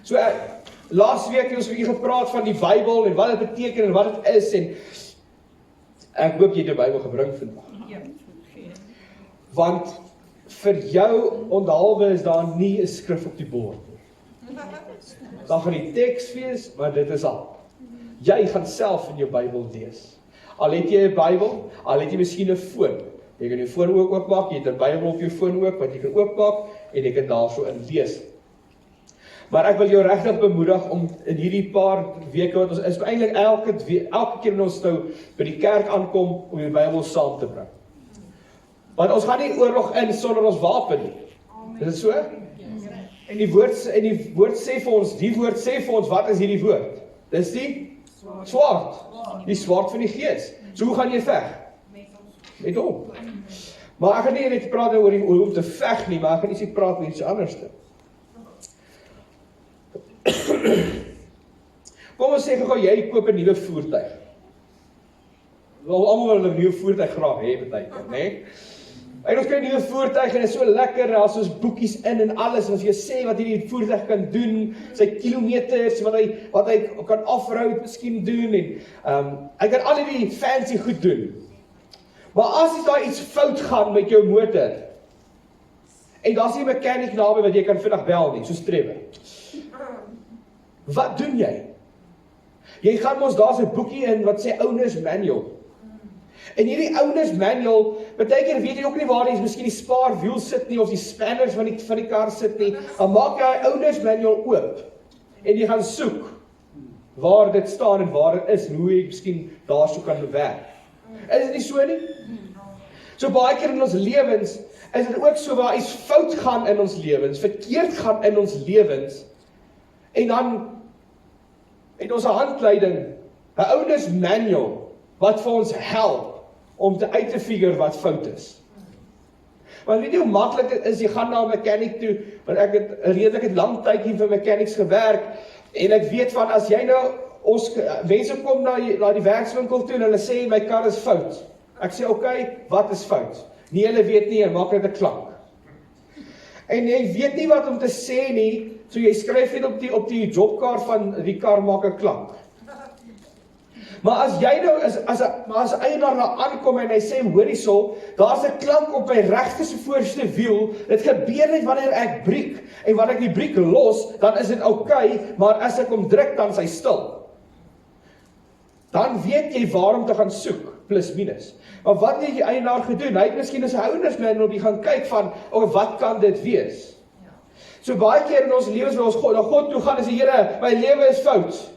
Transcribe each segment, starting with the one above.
So, laas week het ons vir julle gepraat van die Bybel en wat dit beteken en wat dit is en ek hoop jy het die Bybel gebring vandag. Want vir jou onthaalwe is daar nie 'n skrif op die bord nie. Daar gaan die teks wees, maar dit is al. Jy gaan self in jou Bybel lees. Al het jy 'n Bybel, al het jy miskien 'n foon. Jy kan jou foon ook oopmaak, jy het 'n Bybel op jou foon ook, wat jy kan oopmaak en jy kan daarso in lees. Maar ek wil jou regtig bemoedig om in hierdie paar weke wat ons is, eintlik elke keer wanneer ons nou by die kerk aankom om die Bybel saam te bring. Want ons gaan nie oorlog in sonder ons wapen nie. Is dit so? En die woord sê vir ons, die woord sê vir ons, wat is hierdie woord? Dis die swaard. Die swaard van die Gees. So hoe gaan jy veg? Met hom. Maar ek gaan nie net praat oor hoe om te veg nie, maar ek gaan ietsie praat oor iets anders. Kom ons sê gou jy koop 'n nuwe voertuig. Almal wil 'n nuwe voertuig graag hê baie keer, né? En ons kry 'n nuwe voertuig en dit is so lekker, daar's soos boekies in en alles, en as jy sê wat hierdie voertuig kan doen, sy kilometers, wat hy kan off-road miskien doen, en hy kan al hierdie fancy goed doen. Maar as daar iets fout gaan met jou motor, en daar's nie 'n mechanic naby wat jy kan vinnig bel nie, soos Trevor. Wat doen jy? Jy gaan mos, daar's 'n boekie in wat sê owner's manual. En hierdie owner's manual, baie keer weet jy ook nie waar die miskien die spaarwiel sit nie, of die spanners van die kar sit nie, dan maak jy die owner's manual oop, en jy gaan soek, waar dit staan en waar dit is, en hoe jy miskien daarso kan werk. Is dit nie so nie? So baie keer in ons lewens, is dit ook so waar iets fout gaan in ons lewens, verkeerd gaan in ons lewens, en dan het ons 'n handleiding, 'n owner's manual, wat vir ons help, om uit te figure wat fout is. Want weet jy hoe maklik dit is, jy gaan na 'n mechanic toe, want ek het 'n redelike lang tydjie vir mechanics gewerk, en ek weet van, as jy nou, mense kom na die werkswinkel toe, en hulle sê, my kar is fout. Ek sê, okay, wat is fout? Nie hulle weet nie, en maak dit 'n klank. En jy weet nie wat om te sê nie, so jy skryf net op die jobkaart van die kar maak 'n klank. Maar as jy nou, as eienaar nou aankom en hy sê, hoor hierso, daar's 'n klank op my regte se voorste wiel, dit gebeur net wanneer ek breek, en wanneer ek die breek los, dan is dit okay, maar as ek hom druk, dan is hy stil. Dan weet jy waarom te gaan soek, plus minus. Maar wat het die eienaar gedoen? Hy het miskien as 'n owner's manual op die gaan kyk van, wat kan dit wees? So baie keer in ons lewens wil ons na God toe gaan en sê, Here, my lewe is fout.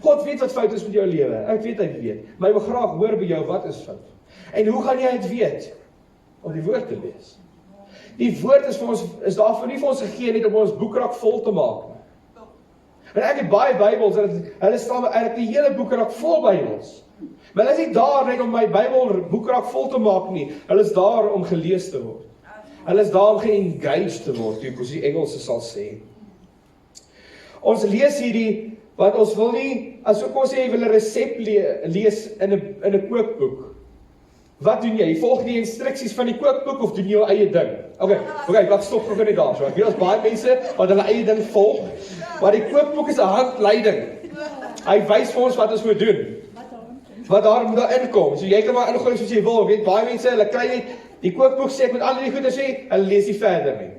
God weet wat fout is met jou lewe. Ek weet hy weet. Maar hy wil graag hoor by jou, wat is fout? En hoe gaan jy dit weet? Om die woord te lees. Die woord is vir ons, is daarvoor nie vir ons gegee net om ons boekrak vol te maak nie. En ek het baie Bybels, hulle staan eintlik die hele boekrak vol Bybels. Maar hulle is nie daar net om my Bybel boekrak vol te maak nie. Hulle is daar om gelees te word. Hulle is daar om ge-engaged te word, soos die Engelse sal sê. Ons lees hierdie, want ons wil nie, as ook ons sê, jy wil 'n resep lees in 'n kookboek. Wat doen jy? Volg die instruksies van die kookboek of doen jy jou eie ding? Okay, ek stop gou net daar. So ek weet ons baie mense wat hulle eie ding volg, maar die kookboek is 'n handleiding. Hy wys vir ons wat ons moet doen. Wat daar moet daarin kom. So jy kan maar ingooi soos jy wil. Weet baie mense, hulle kry net die kookboek sê ek moet al die goeie sê, hulle lees nie verder nie.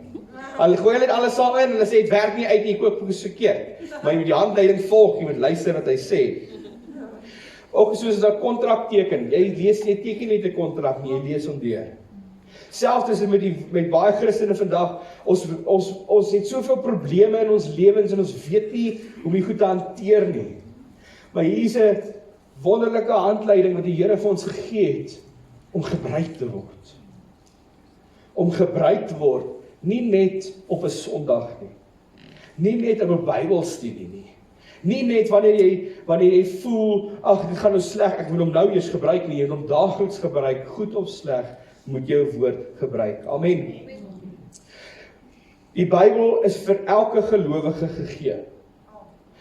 Hulle gooi net alles saam in en hulle sê dit werk nie uit nie, die kookboek is verkeerd. Maar jy moet die handleiding volg, jy moet luister wat hy sê. Ook soos as 'n kontrak teken. Jy teken nie 'n kontrak nie, jy lees hom deur. Selfs is dit met baie Christene vandag, ons het soveel probleme in ons lewens en ons weet nie hoe om die goed te hanteer nie. Maar hier is 'n wonderlike handleiding wat die Here vir ons gegee het om gebruik te word. Om gebruik te word, nie net op 'n Sondag nie. Nie net op 'n Bybelstudie nie. Nie net wanneer jy voel, ag, dit gaan nou sleg, ek moet hom nou eers gebruik nie, jy moet hom daagliks gebruik, goed of sleg, moet jou woord gebruik. Amen. Die Bybel is vir elke gelowige gegee.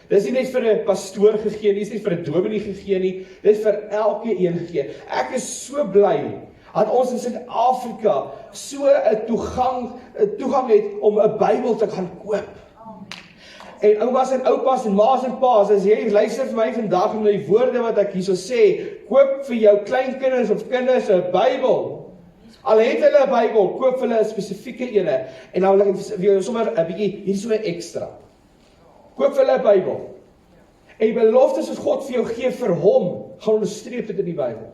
Dit is nie net vir 'n pastoor gegee nie, dit is nie vir 'n dominee gegee nie, dit is vir elke een gegee. Ek is so bly dat ons in Suid-Afrika so 'n toegang het om 'n Bybel te gaan koop. En oumas en oupas en ma's en pa's, as jy luister vir my vandag na die woorde wat ek hierso sê, koop vir jou kleinkinders of kinders 'n Bybel. Al het hulle 'n Bybel, koop vir hulle 'n spesifieke ene, en dan wil ek vir jou sommer 'n bietjie, hier is so 'n ekstra. Koop vir hulle 'n Bybel. En die beloftes wat God vir jou gee vir hom, gaan onderstreep dit in die Bybel.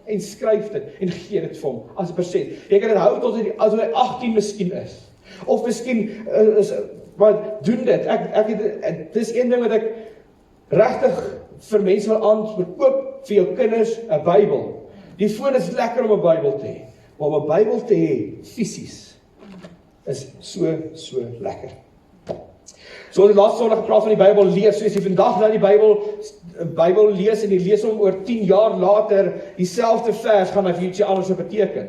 En skryf dit, en gee dit vir hom, as 'n persent. Jy kan dit hou tot as hy 18 miskien is. Of miskien, maar doen dit. Dit is een ding wat ek regtig vir mense wil aanbeveel, koop vir jou kinders 'n Bybel. Die foon is lekker om 'n Bybel te hê, maar om 'n Bybel te hê, fisies, is so lekker. So ons het laatste Sondag gepraat van die Bybel lees, so as jy vandag nou die Bybel lees en jy lees hom oor 10 jaar later, dieselfde vers gaan hy vir ietsie anders beteken.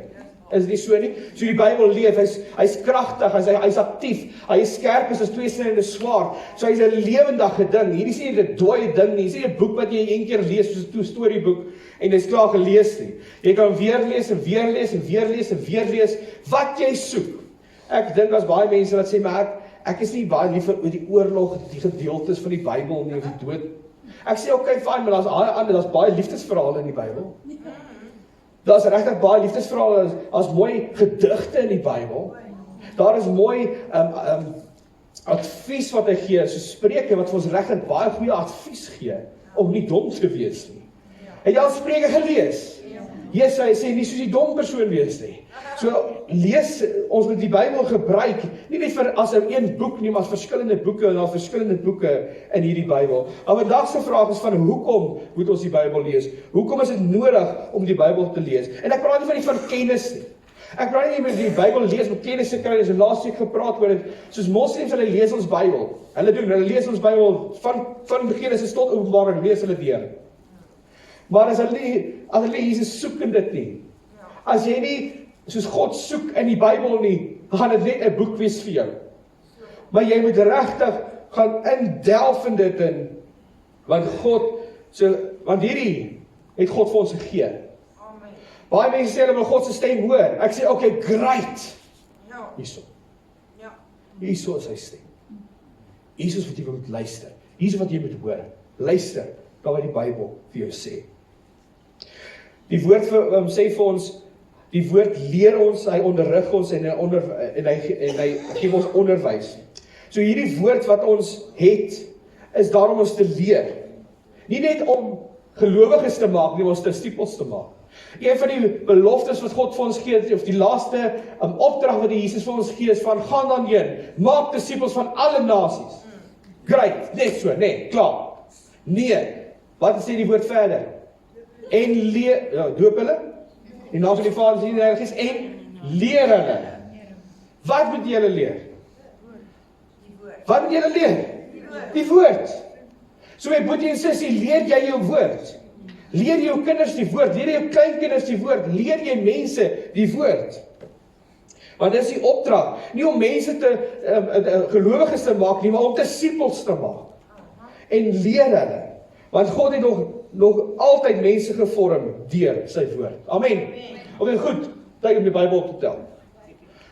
Is dit nie so nie? So die Bybel leef, hy's kragtig, hy's aktief, hy is skerp as 'n tweesnydende swaard. So hy's 'n lewendige ding. Hierdie is nie 'n dooie ding nie. Hierdie is nie 'n boek wat jy een keer lees soos 'n storieboek en dit is klaar gelees nie. Jy kan weer lees en weer lees en weer lees en weer lees wat jy soek. Ek dink as baie mense wat sê, maar ek is nie baie lief vir die oorlog, die gedeeltes van die Bybel nie, of die dood. Ek sê okay, fine, maar daar's baie liefdesverhale in die Bybel. Daar is regtig baie liefdesverhale, as mooi gedigte in die Bybel. Daar is mooi advies wat hy gee, so Spreuke wat vir ons regtig baie goeie advies gee, om nie dom te wees nie. Het jy al Spreuke gelees? Jesus, hy sê nie soos die dom persoon wees nie. So lees, ons moet die Bybel gebruik, nie net vir as een boek nie, maar as verskillende boeke, en daar verskillende boeke in hierdie Bybel. Maar vandag se vraag is van, hoekom moet ons die Bybel lees? Hoekom is dit nodig om die Bybel te lees? En ek praat nie van kennis nie. Ek praat nie met die Bybel lees, met kennis te kry, as ons laas week gepraat oor dit, soos moslems, hulle lees ons Bybel. Hulle lees ons Bybel, van Genesis tot Openbaring, lees hulle deur. Maar as hulle Jesus soek in dit nie, as jy nie soos God soek in die Bybel nie, gaan dit net 'n boek wees vir jou. Maar jy moet regtig gaan indelf in dit in, want hierdie het God vir ons gegee. Amen. Baie mense sê hulle wil God se stem hoor. Ek sê okay, great. Ja. Hierso is sy stem. Hierso is wat jy moet luister. Hierso wat jy moet hoor. Luister na wat die Bybel vir jou sê. Die woord sê vir ons, die woord leer ons, hy onderrig ons en hy gee ons onderwys. So hierdie woord wat ons het, is daarom ons te leer. Nie net om gelowiges te maak, nie om ons disippels te maak. Een van die beloftes wat God vir ons gee, of die laaste opdrag wat die Jesus vir ons gee, is van, gaan dan heen, maak disippels van alle nasies. Great, net so, nee, klaar. Nee, wat sê die woord verder? En doop hulle, in naam van die Vader, die Heilige Gees, en leer hulle. Wat moet julle leer? Wat moet julle leer? Die woord. So my boetie en sussie, leer jy jou woord. Leer jou kinders die woord, leer jou kleinkinders die woord, leer jy mense die woord. Want dit is die opdrag, nie om mense gelowiges te maak nie, maar om disippels te maak. En leer hulle. Want God het nog altyd mense gevorm deur sy woord. Amen. Okay, goed, tyd om die Bybel op te tel.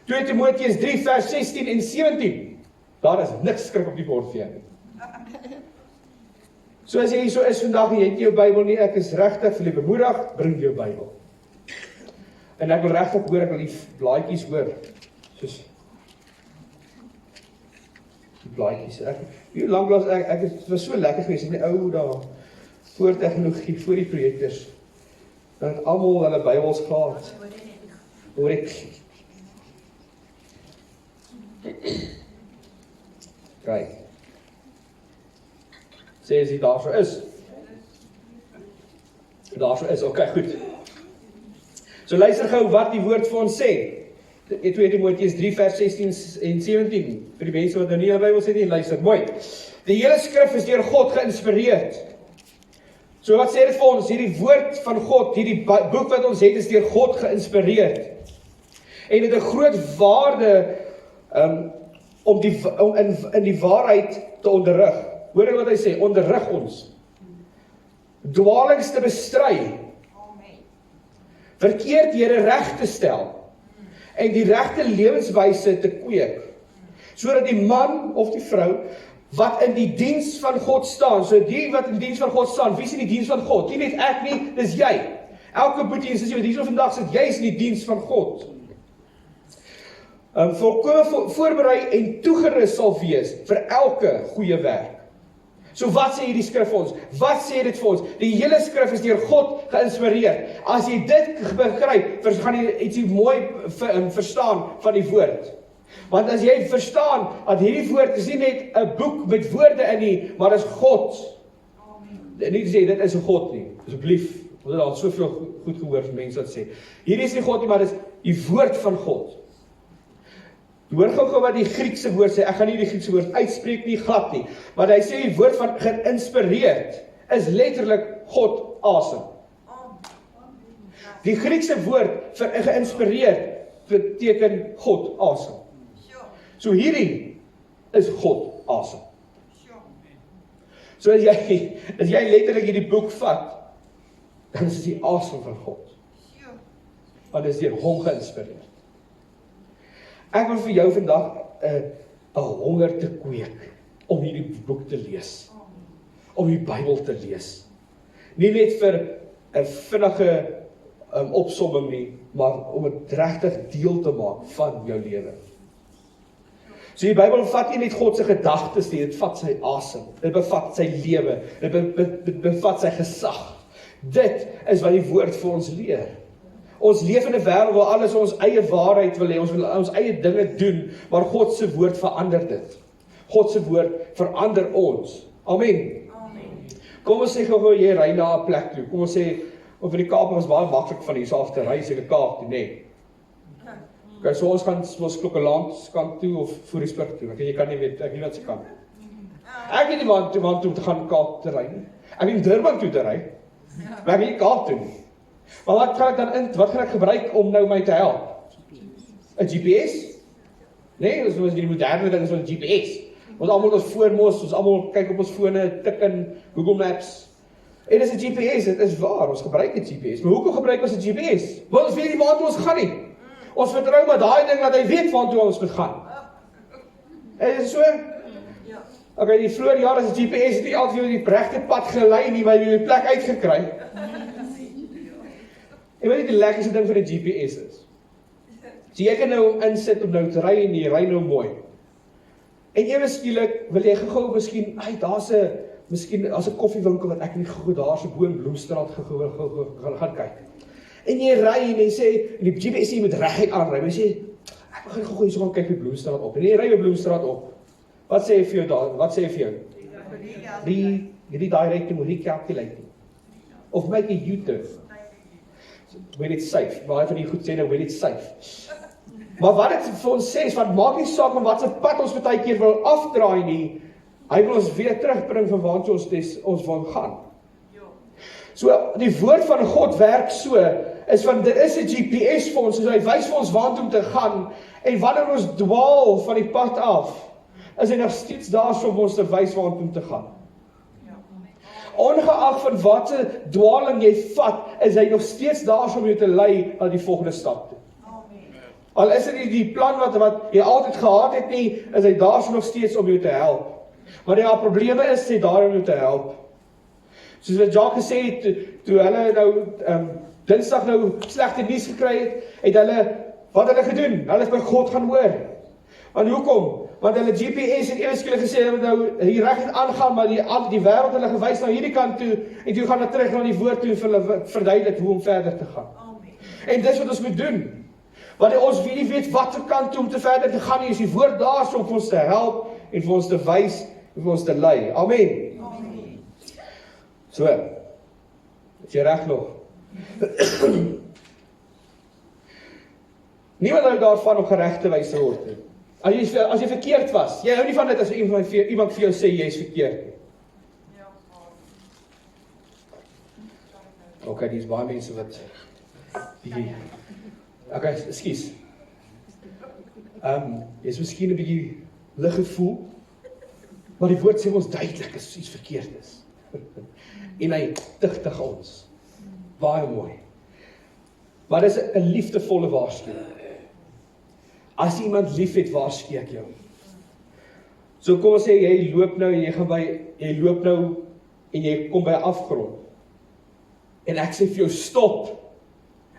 2 Timoteus 3 vers 16 en 17. Daar is niks skrik op die bord vir jou nie. So as jy so is vandag en jy het jou Bybel nie, ek is regtig vir die bemoedig, bring jou Bybel. En ek wil regtig hoor, ek wil die blaadjies hoor. Soos die blaadjies. Lanklaas het was so lekker geweest in die ou daar voor tegnologie, voor die projektors. Dan het almal hulle Bybels gehad. Hoor ek. Kyk. Sê as jy daar so is. Daar so is, okay, goed. So luister gou wat die woord vir ons sê. 2 Timoteus 3 vers 16 en 17. Vir die mense wat nou nie in die Bybel sit nie, luister mooi. Die hele skrif is deur God geïnspireerd. So wat sê dit vir ons? Hierdie woord van God, hierdie boek wat ons het, is deur God geïnspireerd. En dit het 'n groot waarde om in die waarheid te onderrig. Hoor jy wat hy sê? Onderrig ons. Dwaalings te bestry. Verkeerdhede reg te stel. En die regte lewenswyse te kweek. Sodat die man of die vrou wat in die diens van God staan. So die wat in die diens van God staan, wie is in die diens van God? Nie net ek nie, dis jy. Elke boetie en sussie wat hier vandag sit, jy is in die diens van God. Volkome voorberei en toegerus sal wees vir elke goeie werk. So wat sê hierdie skrif vir ons? Wat sê dit vir ons? Die hele skrif is deur God geïnspireer. As jy dit begryp, gaan jy ietsie mooi verstaan van die woord. Want as jy verstaan dat hierdie woord is nie net 'n boek met woorde in nie, maar is God. Nie sê dit is 'n God nie, asseblief. Ons het al soveel goed gehoor van mense wat sê. Hierdie is nie God nie, maar dis die woord van God. Hoor gou wat die Griekse woord sê. Ek gaan nie die Griekse woord uitspreek nie, glad nie. Maar hy sê die woord van geïnspireerd is letterlik God asem. Die Griekse woord vir geïnspireerd beteken God asem. So hierdie is God asem. So as jy letterlik hierdie boek vat, dan is die asem van God. Want dit is deur hom geïnspireer. Ek wil vir jou vandag 'n honger te kweek om hierdie boek te lees. Om die Bybel te lees. Nie net vir 'n vinnige opsomming nie, maar om dit regtig deel te maak van jou lewe. So die Bybel bevat nie net God se gedagtes nie, dit vat sy asem, dit bevat sy lewe, dit bevat sy gesag. Dit is wat die woord vir ons leer. Ons leef in 'n wêreld waar alles ons eie waarheid wil hê, ons wil ons eie dinge doen, maar God se woord verander dit. God se woord verander ons. Amen. Kom ons sê gou jy ry na 'n plek toe. Kom ons sê, of in die Kaap was baie maklik van hier af te ry, seker Kaap toe, nee. Okay, so ons gaan Klokkeland kant toe of Voorsburg toe. Jy kan nie weet, ek weet wat se kant. Ek weet nie waar toe te gaan Kaap te ry nie. Ek weet Durban toe te ry. Maar ek weet nie Kaap toe nie. Maar wat gaan ek gebruik om nou my te help? 'n GPS? Nee, dis die moderne ding is 'n GPS. Ons almal ons voormos, ons almal kyk op ons fone, tik in Google Maps. En dis 'n GPS, dit is waar, ons gebruik 'n GPS. Maar hoekom gebruik ons 'n GPS? Want ons weet nie waartoe ons gaan nie. Ons vertrou maar daai ding dat hy weet waartoe ons moet gaan. Is dit so? Ja. Okay, die vroeë jare is 'n GPS nie altyd jou die regte pad gelei nie, maar jy die plek uitgekry. En weet jy die lekkerste ding van 'n GPS is? So jy kan nou insit om nou te ry en jy ry nou mooi. En ewe skielik wil jy gou miskien, daar's 'n koffiewinkel wat ek nie gou daar so bo in Bloemstraat gaan kyk. En jy ry en jy sê, die GPS sê jy moet reguit aanry. Jy sê, ek begin gou hierso gaan kyk by Bloemstraat op. En jy ry by Bloemstraat op. Wat sê hy vir jou daar? Wat sê hy vir jou? Redirecting, recalculating. Of make a U-turn. When it's safe. Baie van die goed sê nou when it's safe. Maar wat dit vir ons sê is, wat maak nie saak om wat se pad ons baie keer wil afdraai nie, hy wil ons weer terugbring van waar ons wil gaan. So die woord van God werk so, is van dit is 'n GPS vir ons, so hy wys vir ons waartoe om te gaan, en wanneer ons dwaal van die pad af, is hy nog steeds daar om ons te wys waartoe om te gaan. Ongeag van watter dwaling jy vat, is hy nog steeds daar om jou te lei na die volgende stap toe. Al is dit nie die plan wat jy altyd gehad het nie, is hy daar nog steeds om jou te help. Maar die probleme is hy daar om jou te help. Soos wat Jacques gesê het, toe hulle nou Dinsdag nou slegte nuus gekry het hulle, wat hulle gedoen? Hulle is by God gaan hoor. Want hoekom? Want hulle GPS het ewe skielik gesê, hulle moet nou hier reguit aangaan, maar die wêreld hulle gewys na hierdie kant toe, en toe gaan hulle terug na die woord toe, en vir hulle verduidelik hoe om verder te gaan. En dis wat ons moet doen. Want ons weet watter kant toe om te verder te gaan, is die woord daar om vir ons te help, en vir ons te wys, en vir ons te lei. Amen. So, is jy reg nog? Niemand hou daarvan om gereg te wys te word. As jy verkeerd was, jy hou nie van dit as iemand vir jou sê jy is verkeerd. Okay, dis baie mense wat okay, ekskuus. Jy is miskien 'n bietjie lig gevoel, maar die woord sê ons duidelik as iets verkeerd is. En hy tigtig ons. Baie mooi. Maar dis 'n liefdevolle waarskuwing. As iemand lief het, waarsku ek jou. So kom ons sê, jy loop nou en jy kom by 'n afgrond. En ek sê vir jou, stop.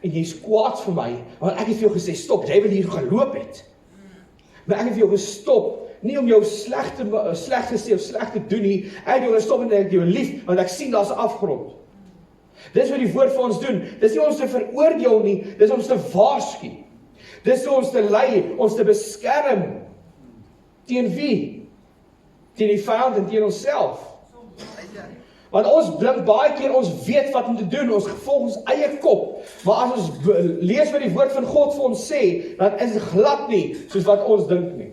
En jy is kwaad vir my, want ek het vir jou gesê, stop, jy wil hier geloop het. Maar ek het vir jou gestop, nie om jou sleg te sê of sleg te doen nie, ek het jou gestop en ek het jou lief, want ek sien daar's 'n afgrond. Dis wat die woord vir ons doen, dis nie ons te veroordeel nie, dis ons te waarsku. Dis ons te lei, ons te beskerm. Teen wie? Teen die vyand en teen onsself. Want ons blink baie keer, ons weet wat om te doen, ons volg ons eie kop. Maar as ons lees wat die woord van God vir ons sê, dan is dit glad nie, soos wat ons dink nie.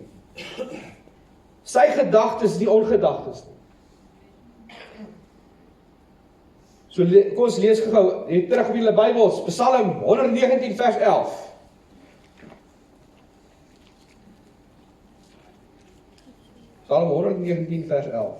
Sy gedagtes is die ongedagtes nie. So, kom ons lees gou, terug op julle Bybels, Psalm 119 vers 11. Psalm 119 vers 11.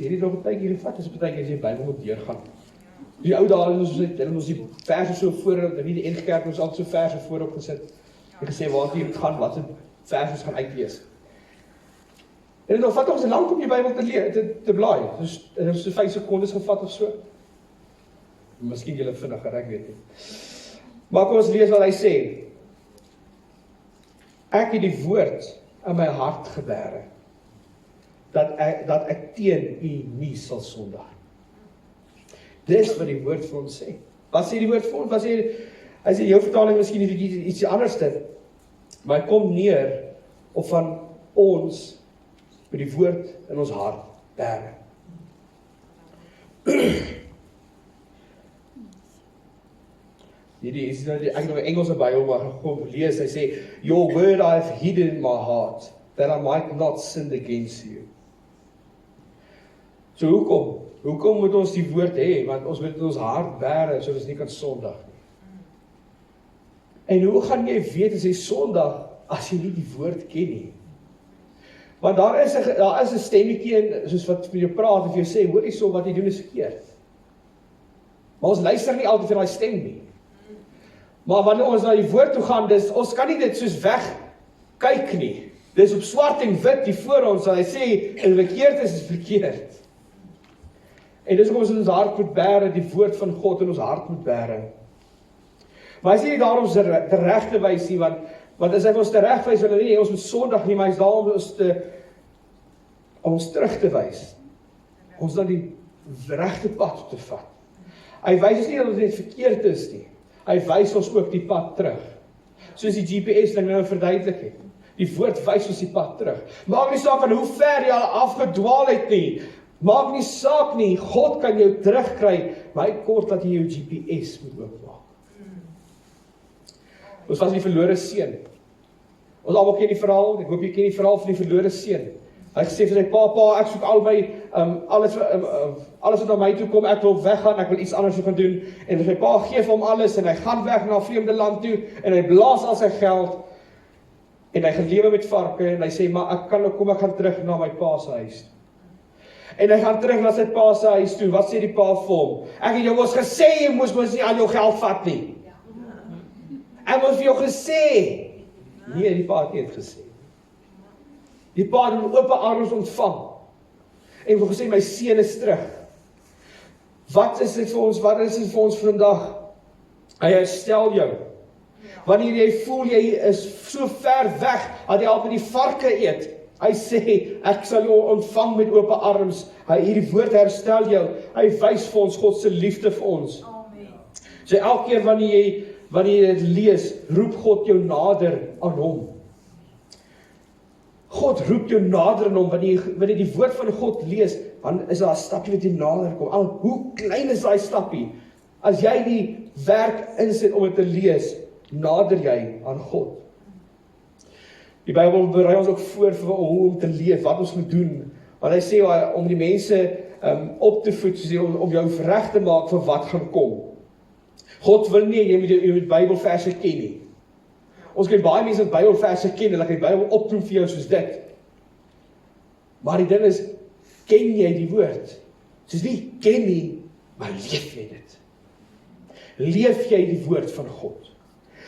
Hierdie nog 'n tydjie gevat, is baie keer as jy Bybel moet deurgaan. Die ou dae het ons die verse so voor, wie die N-kerk ons al so verse voorop gesit. En gesê waar dit gaan, wat se verse gaan uitlees. En dit vat ons lank om die Bybel te blaai. Dus so 5 sekondes gevat of so. Miskien julle vinniger, ek weet nie. Maar kom ons lees wat hy sê. Ek het die woord in my hart gebere, dat ek teen u nie sal sondig. Dis wat die woord vir ons sê. Wat sê die woord vir ons? Wat sê, hy sê, jou vertaling miskien iets anders dit, maar hy kom neer op van ons met die woord in ons hart bere. Hierdie is nou ek nog 'n Engelse Bybel maar gekom lees. Hy sê, your word I have hidden in my heart, that I might not sin against you. So hoekom moet ons die woord hê? Want ons moet in ons hart bære, so ons nie kan sondig nie. En hoe gaan jy weet as jy sondig, as jy nie die woord ken nie? Want daar is 'n stemmetjie, soos wat vir jou praat, en vir jou sê, hoor hierso, wat jy doen is verkeerd. Maar ons luister nie altyd vir daai stem nie. Maar wanneer ons na die woord toe gaan, ons kan nie dit soos weg kyk nie. Dis op swart en wit die voor ons, en hy sê, en verkeerd is verkeerd. En dis hoekom ons in ons hart moet bære, die woord van God in ons hart moet bære. Maar hy sê nie daarom te reg te wys nie, want as hy ons te reg wys, wil hy nie, ons moet sondig nie, maar hy is daar om ons terug te wys. Ons dan die regte pad te vat. Hy wys ons nie dat dit verkeerd is nie. Hy wys ons ook die pad terug. Soos die GPS ding nou verduidelik het. Die woord wys ons die pad terug. Maak nie saak van hoe ver jy al afgedwaal het nie. Maak nie saak nie, God kan jou terugkry, maar hy kort dat jy jou GPS moet oopmaak. Ons was die verlore seun. Ons almal ken die verhaal, ek hoop jy ken die verhaal van die verlore seun. Hy gesê vir sy pa, ek soek albei alles wat na my toe kom, ek wil weggaan, ek wil iets anders gaan doen. En sy pa gee vir hom alles en hy gaan weg na 'n vreemde land toe en hy blaas al sy geld en hy gaan lewe met varke en hy sê, maar ek gaan terug na my pa se huis. En hy gaan terug na sy pa se huis toe. Wat sê die pa vir hom? Ek het jou mos gesê, jy moes nie al jou geld vat nie. Ek moes vir jou gesê. Nee, die pa het nie het gesê. Die pa het hom oop arms ontvang. En het gesê, my seun is terug. Wat is dit vir ons? Wat is dit vir ons vandag? Hy herstel jou. Wanneer jy voel jy is so ver weg, dat jy al met die varke eet. Hy sê, ek sal jou ontvang met oop arms. Hierdie woord herstel jou. Hy wys vir ons God se liefde vir ons. Amen. So elke keer wanneer jy dit lees, roep God jou nader aan hom. God roep jou nader aan hom, wanneer jy die woord van God lees, dan is daar 'n stapie wat jy nader kom. Al hoe klein is daai stapie, as jy die werk insit om dit te lees, nader jy aan God. Die Bybel berei ons ook voor vir hoe om te leef, wat ons moet doen. Want hy sê om die mense op te voed, om jou reg te maak vir wat gaan kom. God wil nie, jy moet Bybelverse ken nie. Ons kan baie mense wat Bybelverse ken, en ek kan die Bybel opdoen vir jou soos dit. Maar die ding is, ken jy die woord? Soos nie ken nie, maar leef jy dit? Leef jy die woord van God?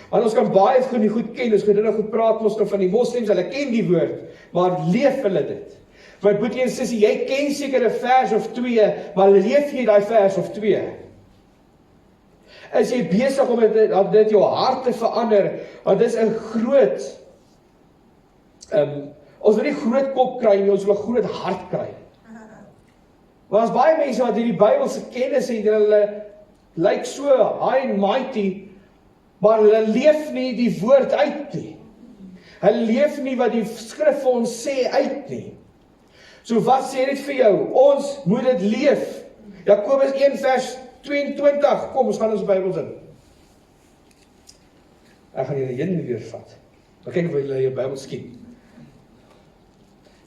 Want ons kan baie goed ken, ons kan dit nou goed praat, ons van die moslims, hulle ken die woord, maar leef hulle dit? Want boetie en sussie, jy ken seker 'n vers of 2, maar leef jy daai vers of 2? Is jy besig om dit jou hart te verander, want dit is 'n groot, ons wil nie groot kop kry nie, ons wil 'n groot hart kry. Maar as baie mense wat hierdie Bybelse kennis het, hulle lyk so high and mighty, maar hulle leef nie die woord uit nie. Hulle leef nie wat die skrif vir ons sê uit nie. So wat sê dit vir jou? Ons moet dit leef. Jakobus 1 vers 22, kom ons gaan ons Bybels in. Ek gaan julle heen weer vat. Maar kyk of julle jou Bybel skiet.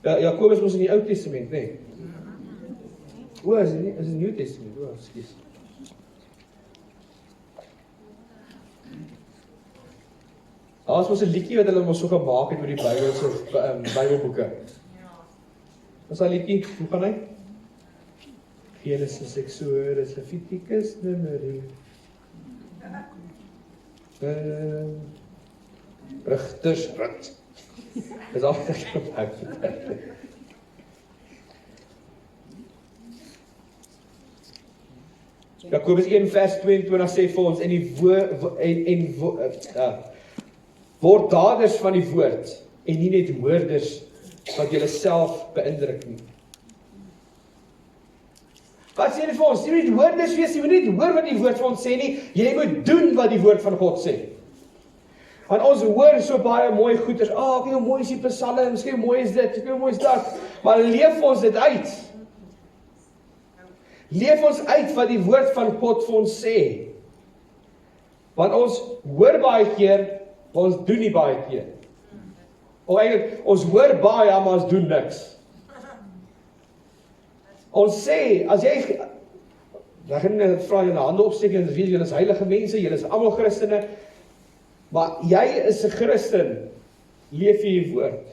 Jakobus was in die Ou Testament, nee. Is dit Nuwe Testament? Skus. Daar was 'n liedjie wat hulle mos so gemaak het met die Bybelse Bybelboeke. Wat is daai liedjie? Hoe gaan hy? Genesis, Exodus, Levitikus, Numeri. Rigters, Rut. Dis altyd op Jakobus 1 vers 22 sê vir ons, word daders van die woord, en nie net hoorders, wat julle self beïndruk nie. Wat sê dit vir ons? Jy moet nie hoorders wees, jy moet nie hoor wat die woord vir ons sê nie, jy moet doen wat die woord van God sê. Want ons hoor so baie mooi goeders, kyk hoe mooi is die psalms, kyk hoe mooi is dit, kyk hoe mooi is dat, maar leef ons dit uit. Leef ons uit wat die woord van God vir ons sê. Want ons hoor baie keer, maar ons doen nie baie keer. Of eintlik, ons hoor baie, maar ons doen niks. Ons sê, as jy, dan gaan jy vra jy na hande opsteek, en weet jy is heilige mense, jy is almal Christene, maar jy is 'n Christen, leef jy die woord.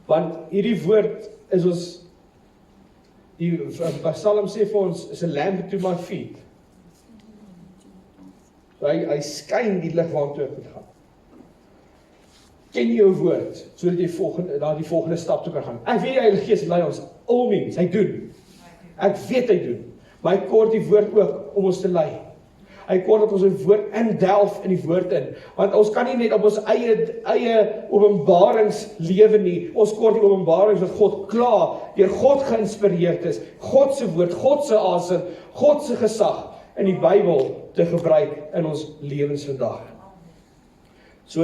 Want hierdie woord is ons, die Psalm sê vir ons, is 'n lamp to my feet. So hy skyn die lig waartoe ek moet gaan. Ken jy jou woord, sodat jy die volgende stap toe kan gaan. Ek weet die Heilige Gees lei ons, all means, hy doen. Ek weet hy doen, maar hy kort die woord ook om ons te lei. Hy kort dat ons die woord indelf in die woord in, want ons kan nie net op ons eie openbarings lewe nie, ons kort die openbarings wat God klaar, deur God geïnspireerd is, God se woord, God se asem, God se gesag in die Bybel te gebruik in ons lewens vandag. So,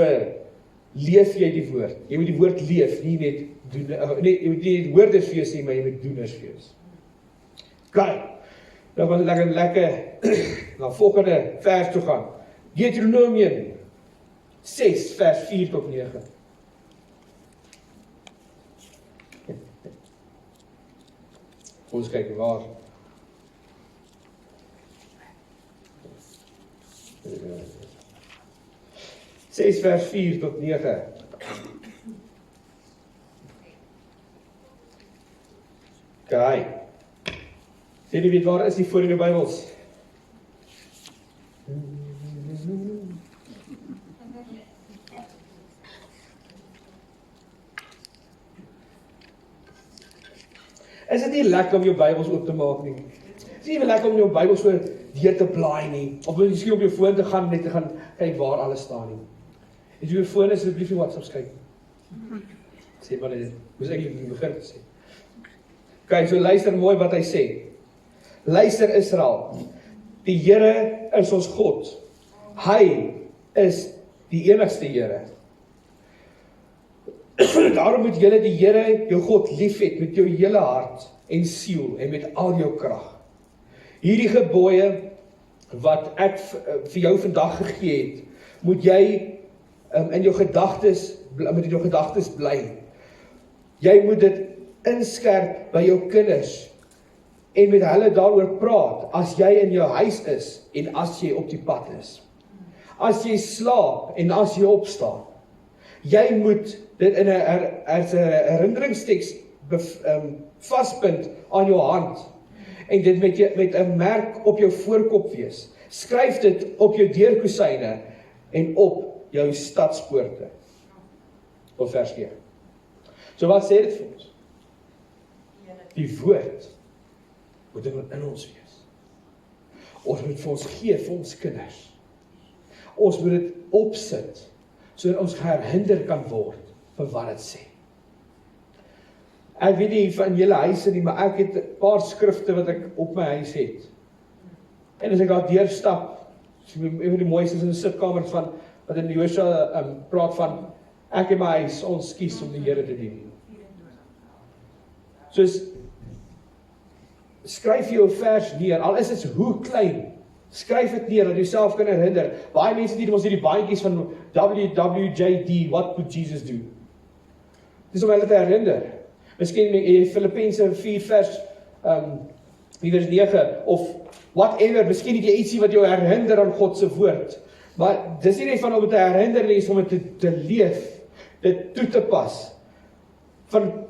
leef jy die woord. Jy moet die woord leef, nie net doen, jy moet nie woorders wees nie, maar jy moet doeners wees. Kijk, dan gaan we lekker na volgende vers toe gaan. Deuteronomium 6 vers 4 tot 9. Ons kyk waar. Ses vers 4 tot 9. Kijk. Sê jy weet waar is die voor in die Bybels? Is dit nie lekker om jou Bybels oop te maak nie? Is nie lekker om jou Bybel so deur te blaai nie? Of miskien op jou foon te gaan, net te gaan kyk waar alles staan nie? As jy jou foon is, asseblief nie WhatsApp kyk. Sê maar dit, moes ek nie begin te sê. Kyk, so luister mooi wat hy sê. Luister Israel, die Here is ons God. Hy is die enigste Here. Daarom moet julle die Here, jou God, lief hê met jou hele hart en siel en met al jou krag. Hierdie gebooie wat ek vir jou vandag gegee het, moet jy in jou gedagtes bly. Jy moet dit inskerp by jou kinders en met hulle daaroor praat as jy in jou huis is en as jy op die pad is. As jy slaap en as jy opstaan. Jy moet dit in 'n herinneringsteks vaspunt aan jou hand en dit met 'n merk op jou voorkop wees. Skryf dit op jou deurkosyne en op jou stadspoorte. Op vers 9. So wat sê dit vir ons? Die woord moet in ons wees. Ons moet vir ons gee, vir ons kinders. Ons moet dit opsit, sodat ons gehinder kan word vir wat dit sê. Ek weet nie van julle huise nie, maar ek het 'n paar skrifte wat ek op my huis het. En as ek daar deurstap, een van die mooiste is in die sitkamer van, wat in Josua praat van, ek en my huis, ons kies om die Here te dien. Soos, skryf jou vers neer, al is dit hoe klein, skryf dit neer, dat jy self kan herinner. Baie mense doen ons hierdie baantjies van WWJD, what would Jesus do? Dis om hulle te herinner. Miskien Filippense 4 vers 9, of whatever, miskien het jy ietsie wat jou herinner aan God se woord. Maar dis nie net van om dit te herinner nie, is om dit te leef, dit toe te pas. Van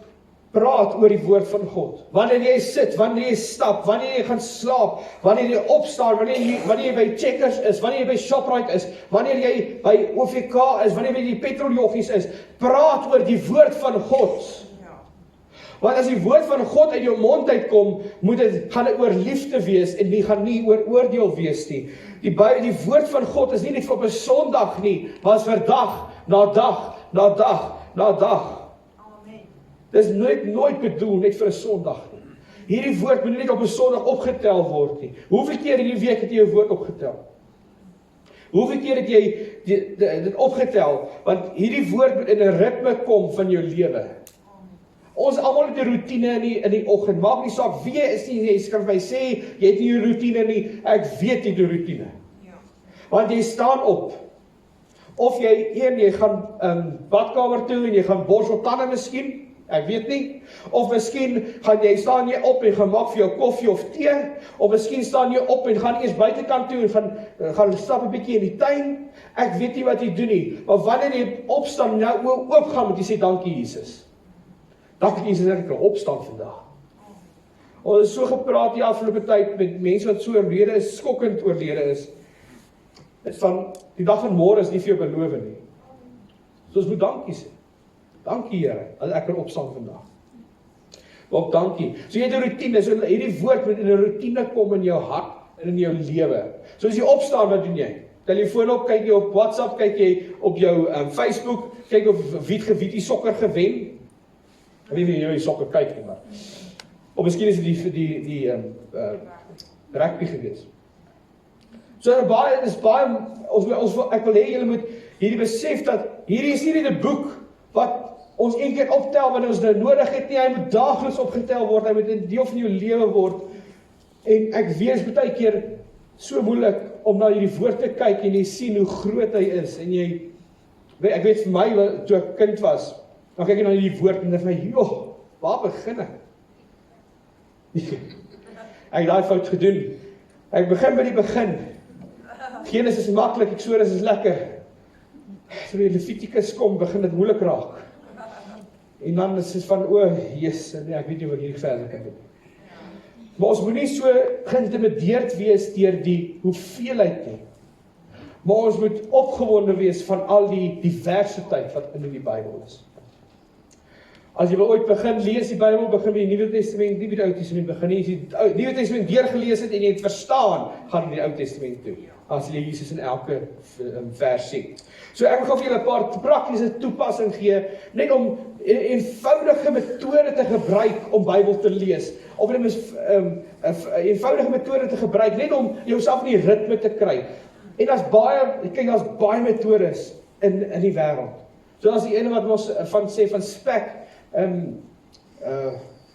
praat oor die woord van God. Wanneer jy sit, wanneer jy stap, wanneer jy gaan slaap, wanneer jy opstaan, wanneer jy by Checkers is, wanneer jy by Shoprite is, wanneer jy by OVK is, wanneer jy by die petroljoggies is, praat oor die woord van God. Want as die woord van God uit jou mond uitkom, gaan dit oor liefde wees en die gaan nie oor oordeel wees nie. Die woord van God is nie net vir op 'n Sondag nie, maar is vir dag na dag na dag na dag. Dit is nooit bedoel net vir 'n Sondag nie. Hierdie woord moet nie net op 'n Sondag opgetel word nie. Hoeveel keer in die week het jy jou woord opgetel? Hoeveel keer het jy dit opgetel? Want hierdie woord moet in 'n ritme kom van jou lewe. Ons almal het 'n roetine in die oggend. Maak nie saak wie jy is nie, jy kan my sê, jy het nie 'n roetine nie, ek weet jy het 'n roetine. Want jy staan op. Of jy gaan badkamer toe en jy gaan borsel tande miskien, ek weet nie. Of miskien staan jy op en gaan maak vir jou koffie of tee, of miskien staan jy op en gaan eers buitekant toe en gaan stap 'n bietjie in die tuin. Ek weet nie wat jy doen nie, maar wanneer jy opstaan en jou oë oop gaan, moet jy sê dankie Jesus. Dankie Jesus dat ek kan opstaan vandag. Ons het so gepraat die afgelope tyd met mense wat so oorlede is, skokkend oorlede is. Dit van die dag van môre is nie vir jou beloof nie. So ons moet dankie sê. Dankie Here dat ek kan opstaan vandag. Ook dankie. So jy het 'n roetine, so hierdie woord moet in 'n roetine kom in jou hart en in jou lewe. So as jy opstaan, wat doen jy? Telefoon op, kyk jy op WhatsApp, kyk jy op jou Facebook, kyk of wie die sokker gewen. Ek weet nie jy sokker kyk nie, maar. Of miskien is dit die rugby gewees. So ek wil hê julle moet hierdie besef dat hierdie is nie net 'n boek wat ons een keer optel wanneer ons nou nodig het nie, hy moet daagliks opgetel word, hy moet 'n deel van jou lewe word. En ek weet dit is baie keer so moeilik om na hierdie woord te kyk en jy sien hoe groot hy is en ek weet vir my toe ek kind was, dan kyk ek na hierdie woord en dan vir my, joh, waar begin ek? Ek het daai fout gedoen. Ek begin by die begin. Genesis is maklik, Exodus is lekker. So die Levitikus kom, begin dit moeilik raak. En dan is dit van, Jesus, nee, ek weet nie wat hierdie verder kan doen. Maar ons moet nie so geïntimideerd wees deur die hoeveelheid nie. Maar ons moet opgewonde wees van al die diversiteit wat in die Bybel is. As jy wil ooit begin lees die Bybel, begin met die Nuwe Testament, nie met die Ou Testament begin nie. As jy die Nuwe Testament deurgelees het en jy het verstaan, gaan in die Ou Testament toe. As jy Jesus in elke vers sien. So ek wil vir julle 'n paar praktiese toepassing gee, net om eenvoudige metode te gebruik om Bybel te lees. Of dit is eenvoudige metode te gebruik, net om jouself in die ritme te kry. En daar's baie metodes in die wêreld. So as die ene wat ons sê van spek,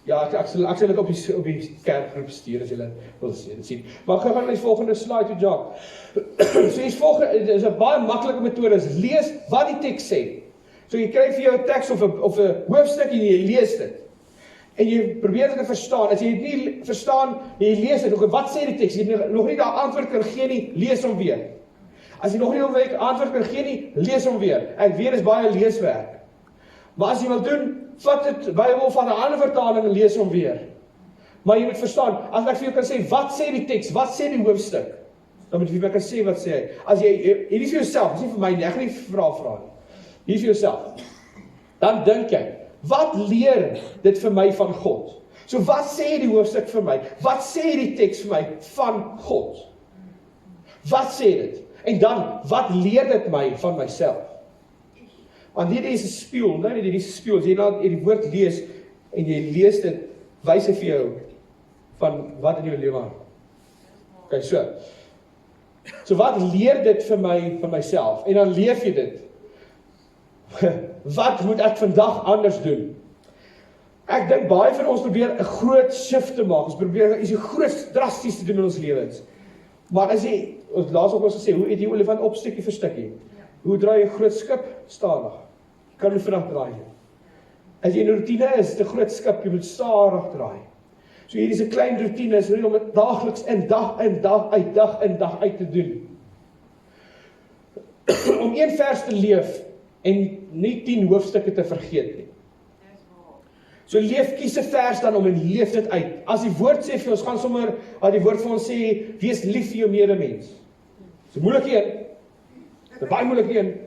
ek sal dit op die kerkgroep stuur as julle wil sien. Maar ek gaan net volgende slide toe, Jacques. So dit is 'n baie maklike metode, is lees wat die teks sê. So jy kry vir jou 'n teks of 'n hoofstuk en jy lees dit. En jy probeer dit te verstaan. As jy dit nie verstaan, jy lees dit, wat sê die teks? Jy nog nie daar antwoord kan gee nie, lees hom weer. As jy nog nie 'n antwoord kan gee nie, lees hom weer. Ek weet, is baie leeswerk. Maar as jy wil doen, vat dit Bybel van 'n ander vertaling en lees hom weer. Maar jy moet verstaan, as ek vir jou kan sê, wat sê die teks, wat sê die hoofstuk, dan moet jy vir my kan sê, wat sê hy. As jy, hierdie vir jouself, dis nie vir my nie, ek gaan nie vra nie. Hierdie vir jouself. Dan dink jy, wat leer dit vir my van God? So wat sê die hoofstuk vir my? Wat sê die teks vir my van God? Wat sê dit? En dan, wat leer dit my van myself? Want hierdie is 'n spieël, nou hierdie is 'n spieël, as jy nou die woord lees, en jy lees dit, wys hy vir jou, van wat in jou lewe aan. Okay, so wat leer dit vir my, van myself? En dan leef jy dit. Wat moet ek vandag anders doen? Ek dink baie van ons probeer 'n groot shift te maak, ons probeer iets groot drasties te doen in ons lewens. Maar as jy, laas op ons gesê, hoe eet jy olifant op stukkie vir stukkie? Hoe draai jy 'n groot skip? Stadig. Jy kan nie vinnig draai nie. As jy in 'n routine is, 'n groot skip, jy moet stadig draai. So hier is 'n klein routine, is om dit daagliks in dag in dag uit, dag in dag uit te doen. Om een vers te leef, en nie 10 hoofstukke te vergeet nie. So kies 'n vers dan om en leef dit uit. As die woord sê vir ons, gaan sommer, as die woord vir ons sê, wees lief vir jou medemens. Dis 'n moeilike een. Dis 'n baie moeilike een.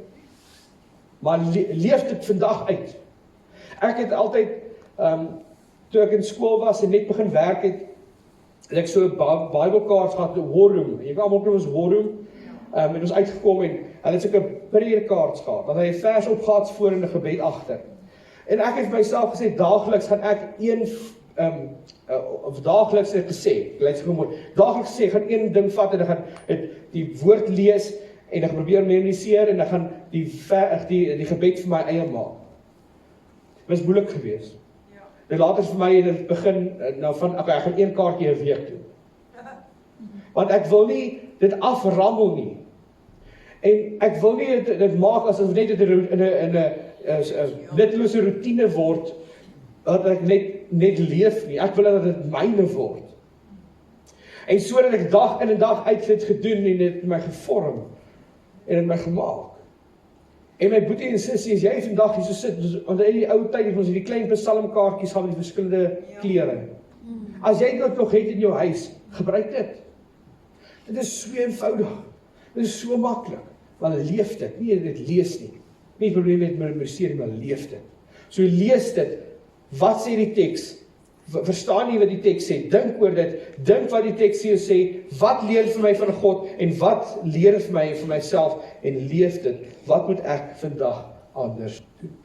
Maar leef dit vandag uit. Ek het altyd, toe ek in skool was en net begin werk het ek so 'n Bybelkaart gehad, 'n war room. Jy weet almal ken ons war room. En ons uitgekom en hulle het so 'n prayer-kaart gehad, wat hy 'n vers opgehad voor en 'n gebed agter. En ek het vir myself gesê, daagliks gaan ek daagliks het gesê, lyk so mooi, daagliks sê, gaan een ding vat en ek gaan die woord lees en ek gaan probeer memoriseer en ek gaan die gebed vir my eie maak. Dit was moeilik geweest. En later vir my in het begin, ek gaan een kaartjie 'n week doen. Want ek wil nie dit aframmel nie. En ek wil nie dit maak asof net in 'n nuttelose routine word, dat ek net leef nie. Ek wil dat dit myne word. En sodat ek dag in en dag uit dit gedoen en dit my gevorm en dit my gemaak. En my boetie en sussie, as jy vandag hier so sit, want in die ou tyd het ons hierdie klein psalmkaartjies gehad met verskillende kleure. As jy dit nog het in jou huis, gebruik dit. Dit is so eenvoudig. Dit is so maklik. Maar leef dit, nie dit lees nie. Nie probleem met memoriseer, maar leef dit. So lees dit, wat sê die teks? Verstaan jy wat die teks sê? Dink oor dit, dink wat die teks sê, wat leer vir my van God, en wat leer vir my en vir myself, en leef dit. Wat moet ek vandag anders doen?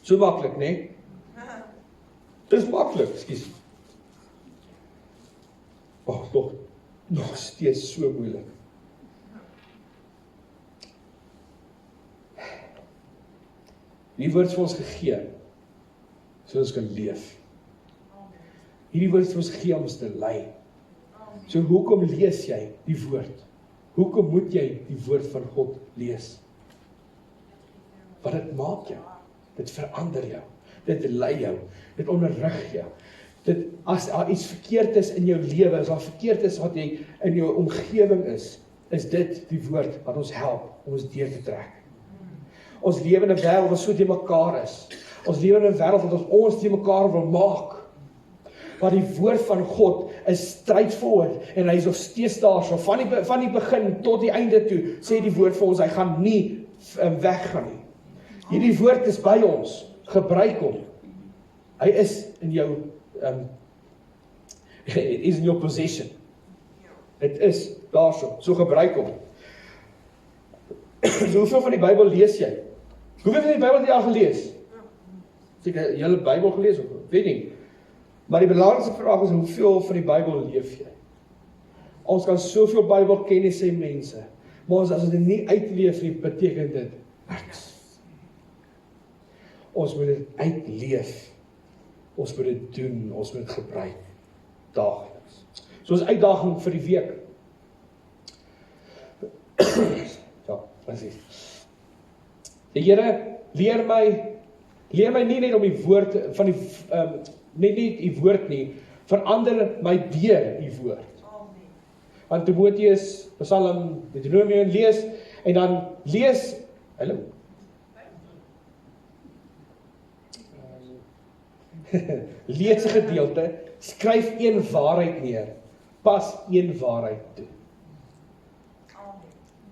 So maklik, né? Dis maklik, ekskuus. Nog steeds so moeilik. Die woord is vir ons gegee, so ons kan leef. Hierdie woord is vir ons gegee om ons te lei. So hoekom lees jy die woord? Hoekom moet jy die woord van God lees? Want dit maak jou, dit verander jou, dit lei jou, dit onderrig jou. As daar iets verkeerd is in jou lewe, as daar verkeerd is wat jy in jou omgewing is dit die woord wat ons help om ons deur te trek. Ons lewe in 'n wêreld wat so te mekaar is. Ons lewe in 'n wêreld wat ons te mekaar wil maak. Maar die woord van God is straightforward en hy is nog steeds daar, so van die begin tot die einde toe, sê die woord vir ons, hy gaan nie weggaan nie. Hierdie woord is by ons, gebruik hom. Hy is in jou, it is in your possession. Dit is daar so gebruik hom. So hoeveel van die Bybel lees jy? Hoeveel van die Bybel het jy al gelees? Seker jy hele Bybel gelees of weet nie. Maar die belangrikste vraag is, hoeveel van die Bybel leef jy? Ons kan soveel Bybelkennis hê mense, maar as ons dit nie uitleef nie, beteken dit niks. Ons moet dit uitleef. Ons moet dit doen, ons moet dit gebruik daagliks. So ons uitdaging vir die week. Ja, presies. Die Here leer my nie net om die woord van die net die woord nie, verander my deur die woord. Want Timoteus, Psalm, Deuteronomium lees en dan lees, lees 'n gedeelte, skryf een waarheid neer, pas een waarheid toe.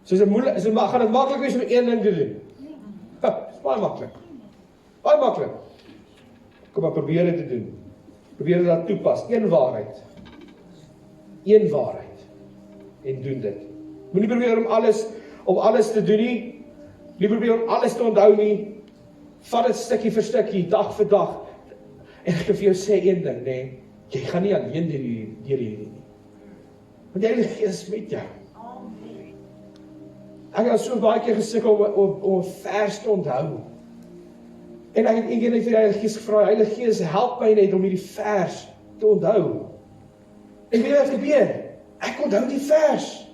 So gaan dit maklik wees om een ding te doen? Is baie maklik. Baie maklik. Kom maar probeer dit te doen. Probeer dit daar toepas. Een waarheid. Een waarheid. En doen dit. Moenie probeer om alles te doen nie. Nie probeer om alles te onthou nie. Vat dit stukkie vir stukkie, dag vir dag. En ek kan vir jou sê een ding, nee, jy gaan nie alleen deur hierdie nie. Want die Heilige Gees is met jou. Ek het so baie keer gesukkel om 'n vers te onthou. En ek het eendag net vir die Heilige Gees gevra, Heilige Gees, help my net om hierdie vers te onthou. En weet wat gebeur? Ek onthou die vers.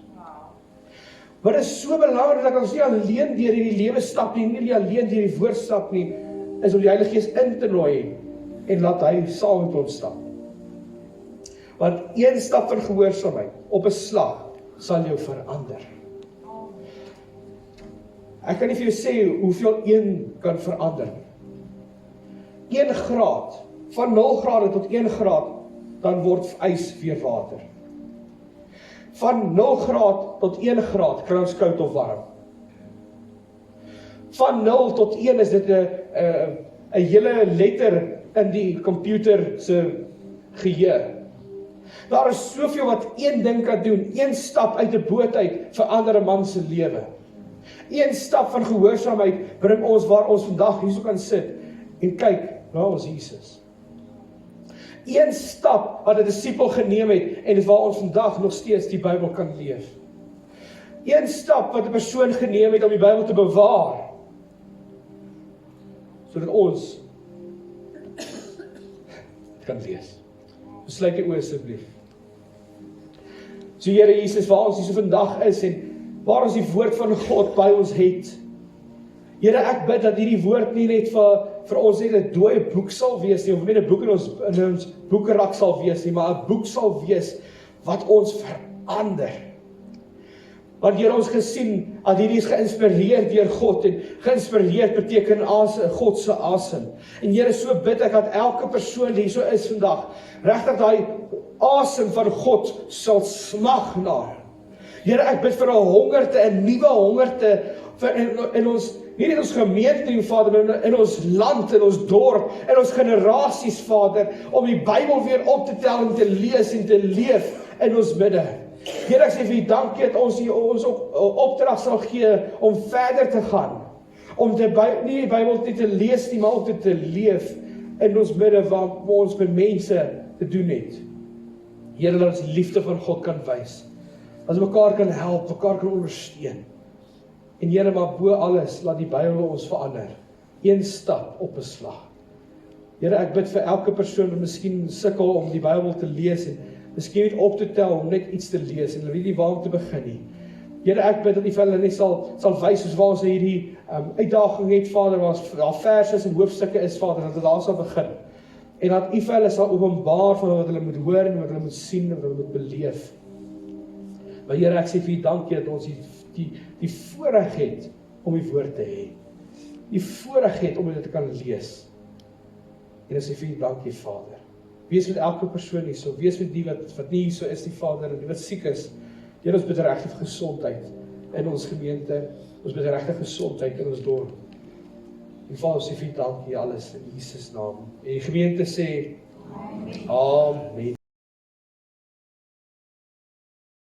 Maar dit is so belangrik dat ons nie alleen deur hierdie lewe stap nie, nie alleen deur die woord stap nie, is om die Heilige Gees in te nooi en laat hy saam met ons stap. Want een stap van gehoorsaamheid op 'n slag sal jou verander. Ek kan nie vir jou sê hoeveel een kan verander nie. 1 graad, van 0 grade tot 1 graad, dan word ys weer water. Van 0 graad tot 1 graad kan ons koud of warm. Van 0 tot 1 is dit 'n hele letter in die computer se geheue. Daar is soveel wat een ding kan doen. Een stap uit 'n boot uit verander 'n man se lewe. Een stap van gehoorsaamheid bring ons waar ons vandag hierso kan sit en kyk na ons Jesus. Een stap wat 'n disipel geneem het en dit waar ons vandag nog steeds die Bybel kan leef. Een stap wat 'n persoon geneem het om die Bybel te bewaar, sodat ons kan lees. Sluit die oë asseblief. So Here Jesus, waar ons hier so vandag is en waar ons die woord van God by ons het. Here, ek bid dat hierdie woord nie net vir ons net 'n dooie boek sal wees nie, of net 'n boek in ons boekerak sal wees nie, maar 'n boek sal wees wat ons verander. Want Here, ons gesien dat hierdie is geïnspireer deur God en geïnspireer beteken God se asem. En Here, so bid ek dat elke persoon die so is vandag, regtig daai asem van God sal smag na. Here, ek bid vir 'n hongerte, 'n nuwe hongerte in ons, nie net ons gemeente nie, Vader, maar in ons land, in ons dorp, in ons generasies, Vader, om die Bybel weer op te tel en te lees en te leef in ons midde. Here, ek sê vir U dankie dat ons opdrag sal gee om verder te gaan, om nie die Bybel net te lees nie, maar ook te leef in ons midde waar ons met mense te doen het. Here, dat ons die liefde van God kan wys, as mekaar kan help, mekaar kan ondersteun. En Here, maar bo alles, laat die Bybel ons verander. Een stap op 'n slag. Here, ek bid vir elke persoon wat miskien sukkel om die Bybel te lees en miskien net op te tel om net iets te lees en hulle weet nie waar om te begin nie. Here, ek bid dat U vir hulle net sal wys soos waar ons hierdie uitdaging het, Vader, waar daar verse en hoofstukke is, Vader, dat hulle daar sal begin. En dat U vir hulle sal openbaar van wat hulle moet hoor en wat hulle moet sien en wat hulle moet beleef. Maar Here, ek sê vir U dankie dat ons die voorreg het om die woord te hê. Die voorreg het om dit te kan lees. En ek sê vir U dankie, Vader. Wees met elke persoon hier so, wees met die wat nie hier so is, die Vader, en die wat siek is. Here, ons bid regtig vir gesondheid in ons gemeente, ons bid regtig gesondheid in ons dorp. En Vader, ons sê vir U dankie alles in Jesus naam. En die gemeente sê, Amen.